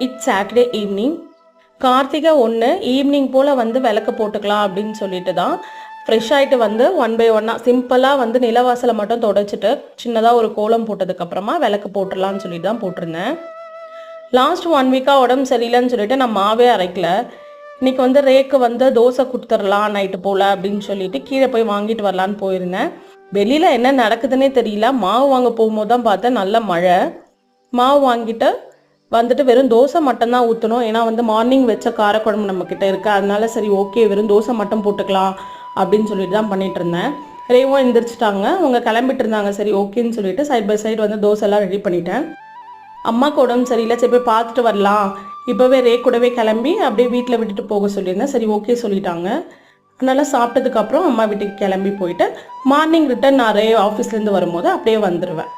It's Saturday evening. Karthigai 1 evening போல் வந்து விளக்கு போட்டுக்கலாம் அப்படின்னு சொல்லிட்டு தான் ஃப்ரெஷ் ஆகிட்டு வந்து 1 by 1 சிம்பிளாக வந்து நிலவாசலை மட்டும் தொடச்சிட்டு சின்னதாக ஒரு கோலம் போட்டதுக்கப்புறமா விளக்கு போட்டுடலான்னு சொல்லிட்டு தான் போட்டிருந்தேன். லாஸ்ட் 1 வீக்காக உடம்பு சரியில்லைன்னு சொல்லிட்டு நான் மாவே அரைக்கல. இன்றைக்கி வந்து ரேக்கு வந்து தோசை கொடுத்துடலாம் நைட்டு போல் அப்படின்னு சொல்லிட்டு கீழே போய் வாங்கிட்டு வரலான்னு போயிருந்தேன். வெளியில் என்ன நடக்குதுன்னே தெரியல. மாவு வாங்க போகும்போது தான் பார்த்தேன் நல்ல மழை. மாவு வாங்கிட்டு வந்துட்டு வெறும் தோசை மட்டும்தான் ஊற்றணும். ஏன்னா வந்து மார்னிங் வச்ச காரக்குழம்பு நம்மக்கிட்ட இருக்குது. அதனால சரி ஓகே வெறும் தோசை மட்டும் போட்டுக்கலாம் அப்படின்னு சொல்லிட்டு தான் பண்ணிகிட்டு இருந்தேன். ரேவும் எந்திரிச்சிட்டாங்க. அவங்க கிளம்பிட்டு இருந்தாங்க. சரி ஓகேன்னு சொல்லிட்டு சைட் பை சைடு வந்து தோசைலாம் ரெடி பண்ணிட்டேன். அம்மாவுக்கு உடம்பு சரியில்லை, சரி போய் பார்த்துட்டு வரலாம், இப்போவே ரே கூடவே கிளம்பி அப்படியே வீட்டில் விட்டுட்டு போக சொல்லியிருந்தேன். சரி ஓகே சொல்லிட்டாங்க. அதனால் சாப்பிட்டதுக்கப்புறம் அம்மா வீட்டுக்கு கிளம்பி போயிட்டு மார்னிங் ரிட்டன் நான் ரே ஆஃபீஸ்லேருந்து வரும்போது அப்படியே வந்துடுவேன்.